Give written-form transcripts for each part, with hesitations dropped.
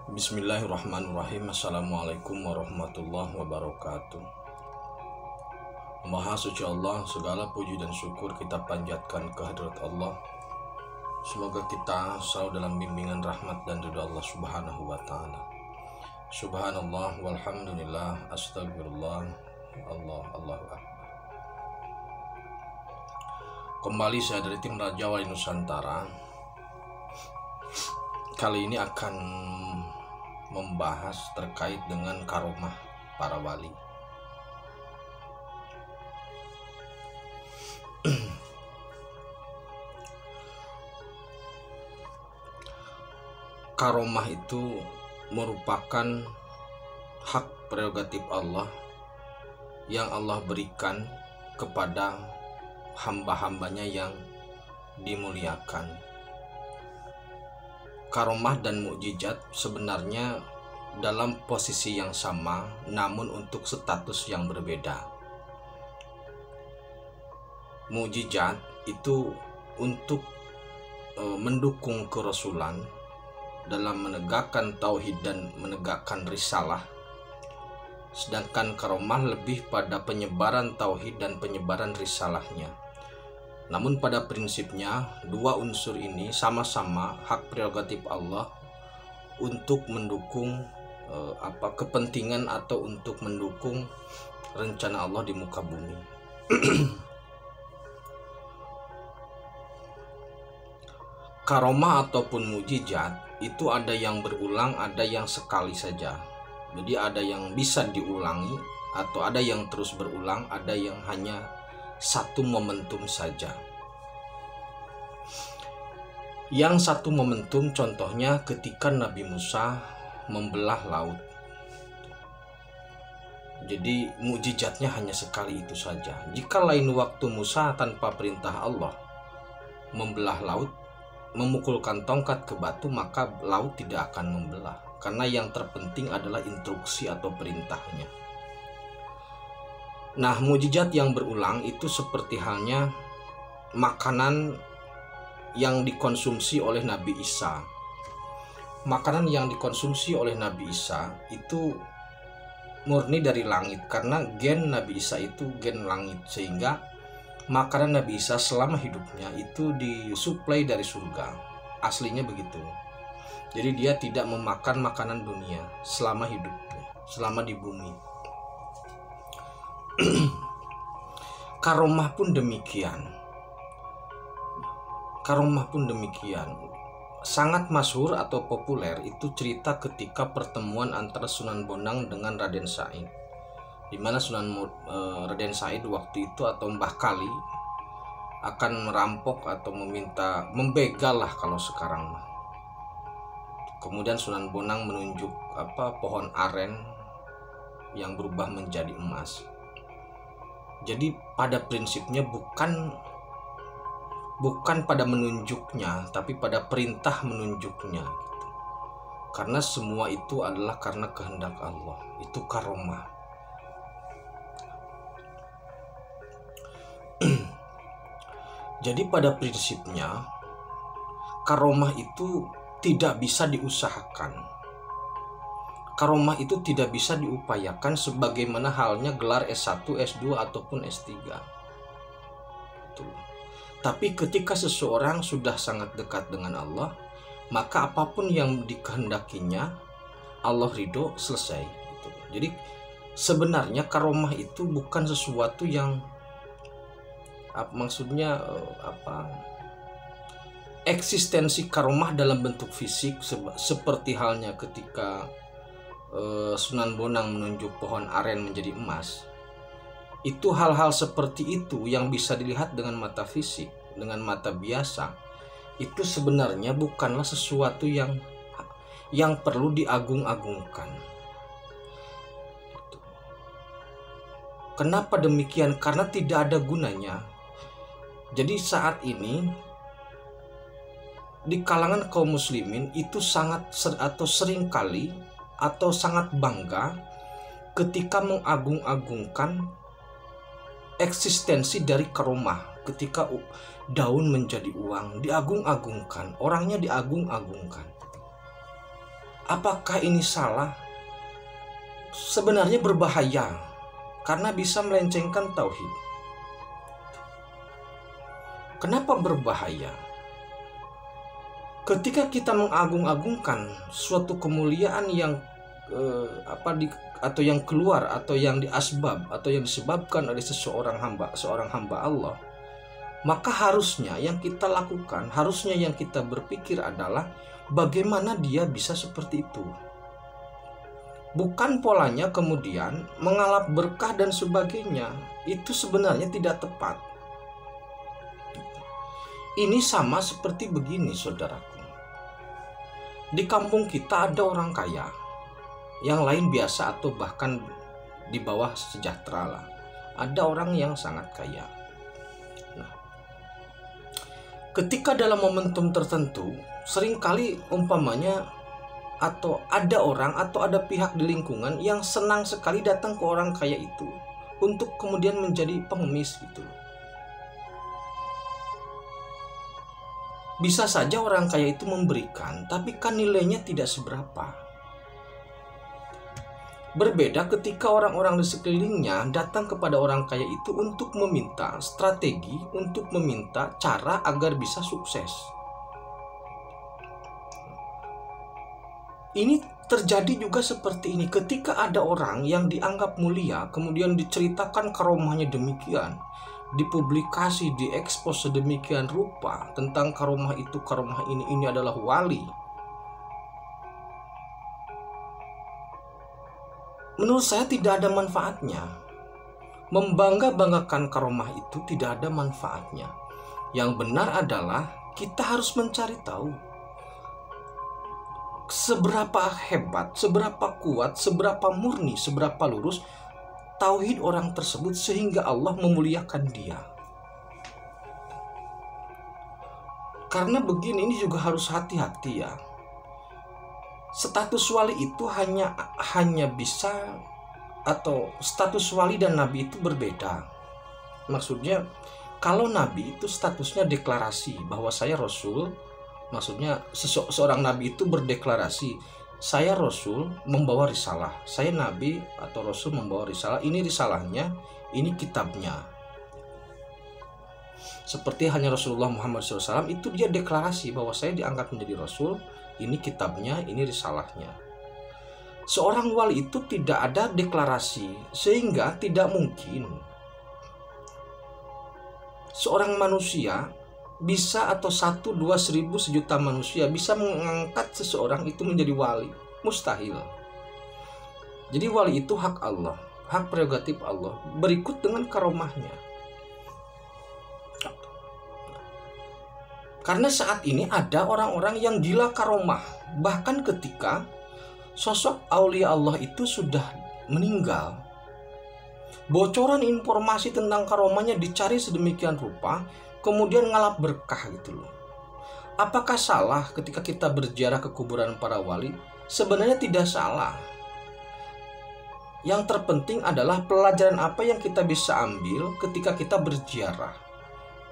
Bismillahirrahmanirrahim. Assalamualaikum warahmatullahi wabarakatuh. Maha suci Allah, segala puji dan syukur kita panjatkan kehadirat Allah. Semoga kita selalu dalam bimbingan rahmat dan ridha Allah Subhanahu wa taala. Subhanallah walhamdulillah, astagfirullah, Allahu akbar. Kembali saya dari tim Raja Wali Nusantara. Kali ini akan membahas terkait dengan karomah para wali. Karomah itu merupakan hak prerogatif Allah yang Allah berikan kepada hamba-hambanya yang dimuliakan. Karomah dan mukjizat sebenarnya dalam posisi yang sama, namun untuk status yang berbeda. Mukjizat itu untuk mendukung kerasulan dalam menegakkan tauhid dan menegakkan risalah, sedangkan karomah lebih pada penyebaran tauhid dan penyebaran risalahnya. Namun pada prinsipnya dua unsur ini sama-sama hak prerogatif Allah untuk mendukung kepentingan atau untuk mendukung rencana Allah di muka bumi. Karomah ataupun mukjizat itu ada yang berulang, ada yang sekali saja. Jadi ada yang bisa diulangi atau ada yang terus berulang, ada yang hanya satu momentum saja. Yang satu momentum contohnya ketika Nabi Musa membelah laut. Jadi mukjizatnya hanya sekali itu saja. Jika lain waktu Musa tanpa perintah Allah membelah laut, memukulkan tongkat ke batu, maka laut tidak akan membelah. Karena yang terpenting adalah instruksi atau perintahnya. Nah, mukjizat yang berulang itu seperti halnya makanan yang dikonsumsi oleh Nabi Isa. Makanan yang dikonsumsi oleh Nabi Isa itu murni dari langit, karena gen Nabi Isa itu gen langit, sehingga makanan Nabi Isa selama hidupnya itu disuplai dari surga. Aslinya begitu. Jadi dia tidak memakan makanan dunia selama hidupnya, selama di bumi. Karomah pun demikian. Sangat masyhur atau populer itu cerita ketika pertemuan antara Sunan Bonang dengan Raden Said, di mana Raden Said waktu itu atau Mbah Kali akan merampok atau membegal lah kalau sekarang mah. Kemudian Sunan Bonang menunjuk pohon aren yang berubah menjadi emas. Jadi pada prinsipnya bukan pada menunjuknya, tapi pada perintah menunjuknya. Karena semua itu adalah karena kehendak Allah. Itu karomah. Jadi pada prinsipnya karomah itu tidak bisa diusahakan. Karomah itu tidak bisa diupayakan sebagaimana halnya gelar S1, S2 ataupun S3. Tapi ketika seseorang sudah sangat dekat dengan Allah, maka apapun yang dikehendakinya Allah ridho, selesai. Jadi sebenarnya karomah itu bukan sesuatu yang eksistensi karomah dalam bentuk fisik seperti halnya ketika Sunan Bonang menunjuk pohon aren menjadi emas. Itu hal-hal seperti itu yang bisa dilihat dengan mata fisik, dengan mata biasa. Itu sebenarnya bukanlah sesuatu yang perlu diagung-agungkan. Kenapa demikian? Karena tidak ada gunanya. Jadi saat ini di kalangan kaum muslimin itu seringkali atau sangat bangga ketika mengagung-agungkan eksistensi dari karomah. Ketika daun menjadi uang, diagung-agungkan, orangnya diagung-agungkan. Apakah ini salah? Sebenarnya berbahaya karena bisa melencengkan tauhid. Kenapa berbahaya? Ketika kita mengagung-agungkan suatu kemuliaan yang atau yang keluar atau yang diasbab atau yang disebabkan oleh seorang hamba Allah, maka harusnya yang kita lakukan, harusnya yang kita berpikir adalah bagaimana dia bisa seperti itu. Bukan polanya kemudian mengalap berkah dan sebagainya. Itu sebenarnya tidak tepat. Ini sama seperti begini, saudaraku. Di kampung kita ada orang kaya, yang lain biasa atau bahkan di bawah sejahtera lah. Ada orang yang sangat kaya. Nah, ketika dalam momentum tertentu, seringkali umpamanya atau ada orang atau ada pihak di lingkungan yang senang sekali datang ke orang kaya itu untuk kemudian menjadi pengemis gitu. Bisa saja orang kaya itu memberikan, tapi kan nilainya tidak seberapa. Berbeda ketika orang-orang di sekelilingnya datang kepada orang kaya itu untuk meminta strategi, untuk meminta cara agar bisa sukses. Ini terjadi juga seperti ini. Ketika ada orang yang dianggap mulia, kemudian diceritakan karomahnya demikian, dipublikasi, diekspos sedemikian rupa tentang karomah itu, karomah ini adalah wali. Menurut saya tidak ada manfaatnya. Membangga-banggakan karomah itu tidak ada manfaatnya. Yang benar adalah kita harus mencari tahu seberapa hebat, seberapa kuat, seberapa murni, seberapa lurus tauhid orang tersebut sehingga Allah memuliakan dia. Karena begini, ini juga harus hati-hati ya. Status wali itu hanya bisa, atau status wali dan nabi itu berbeda. Maksudnya kalau nabi itu statusnya deklarasi bahwa saya rasul, maksudnya seorang nabi itu berdeklarasi, saya rasul membawa risalah, saya nabi atau rasul membawa risalah, ini risalahnya, ini kitabnya. Seperti hanya Rasulullah Muhammad SAW itu dia deklarasi bahwa saya diangkat menjadi rasul, ini kitabnya, ini risalahnya. Seorang wali itu tidak ada deklarasi, sehingga tidak mungkin seorang manusia bisa, atau 1, 2, 1000, sejuta manusia bisa mengangkat seseorang itu menjadi wali. Mustahil. Jadi wali itu hak Allah, hak prerogatif Allah, berikut dengan karomahnya. Karena saat ini ada orang-orang yang gila karomah. Bahkan ketika sosok aulia Allah itu sudah meninggal, bocoran informasi tentang karomahnya dicari sedemikian rupa, kemudian ngalap berkah gitu loh. Apakah salah ketika kita berziarah ke kuburan para wali? Sebenarnya tidak salah. Yang terpenting adalah pelajaran apa yang kita bisa ambil ketika kita berziarah.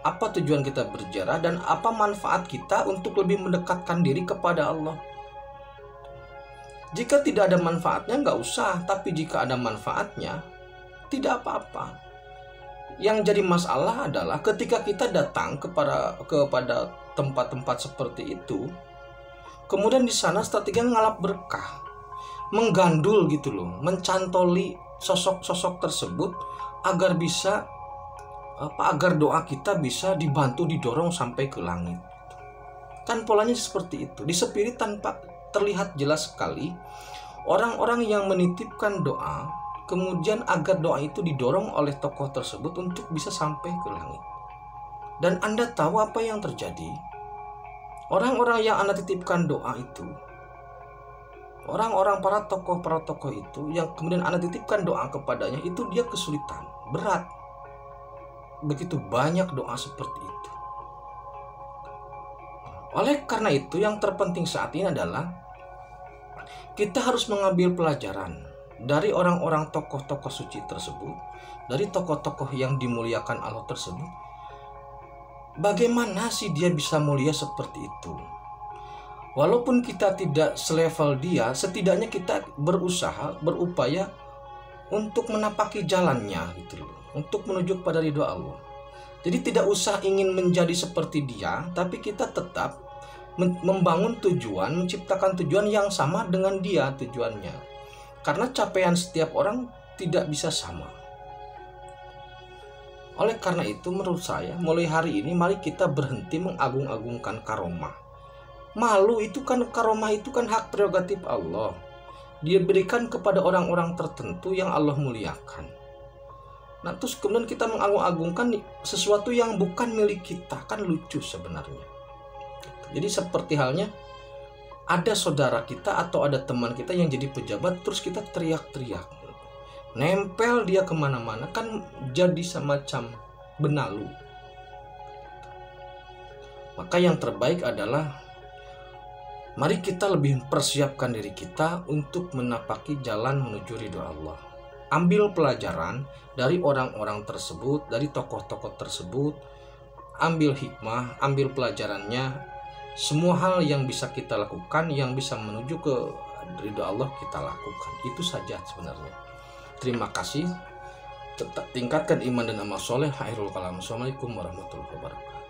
Apa tujuan kita berziarah dan apa manfaat kita untuk lebih mendekatkan diri kepada Allah. Jika tidak ada manfaatnya nggak usah, tapi jika ada manfaatnya tidak apa-apa. Yang jadi masalah adalah ketika kita datang kepada tempat-tempat seperti itu, kemudian di sana strategi ngalap berkah, menggandul gitu loh, mencantoli sosok-sosok tersebut agar bisa agar doa kita bisa dibantu, didorong sampai ke langit. Kan polanya seperti itu. Di spirit tanpa terlihat jelas sekali orang-orang yang menitipkan doa, kemudian agar doa itu didorong oleh tokoh tersebut untuk bisa sampai ke langit. Dan Anda tahu apa yang terjadi? Orang-orang yang Anda titipkan doa itu, orang-orang para tokoh itu yang kemudian Anda titipkan doa kepadanya, itu dia kesulitan, berat. Begitu banyak doa seperti itu. Oleh karena itu, yang terpenting saat ini adalah kita harus mengambil pelajaran dari orang-orang tokoh-tokoh suci tersebut, dari tokoh-tokoh yang dimuliakan Allah tersebut. Bagaimana sih dia bisa mulia seperti itu? Walaupun kita tidak selevel dia, setidaknya kita berusaha, berupaya untuk menapaki jalannya gitu loh, untuk menuju kepada ridho Allah. Jadi tidak usah ingin menjadi seperti dia, tapi kita tetap membangun tujuan, menciptakan tujuan yang sama dengan dia tujuannya. Karena capaian setiap orang tidak bisa sama. Oleh karena itu menurut saya, mulai hari ini mari kita berhenti mengagung-agungkan karomah. Malu itu kan, karomah itu kan hak prerogatif Allah. Dia berikan kepada orang-orang tertentu yang Allah muliakan. Nah terus kemudian kita mengagung-agungkan sesuatu yang bukan milik kita, kan lucu sebenarnya. Jadi seperti halnya ada saudara kita atau ada teman kita yang jadi pejabat, terus kita teriak-teriak, nempel dia kemana-mana, kan jadi semacam benalu. Maka yang terbaik adalah mari kita lebih persiapkan diri kita untuk menapaki jalan menuju ridho Allah. Ambil pelajaran dari orang-orang tersebut, dari tokoh-tokoh tersebut. Ambil hikmah, ambil pelajarannya. Semua hal yang bisa kita lakukan, yang bisa menuju ke ridho Allah, kita lakukan. Itu saja sebenarnya. Terima kasih. Tetap tingkatkan iman dan amal soleh. Khairul kalam. Assalamualaikum warahmatullahi wabarakatuh.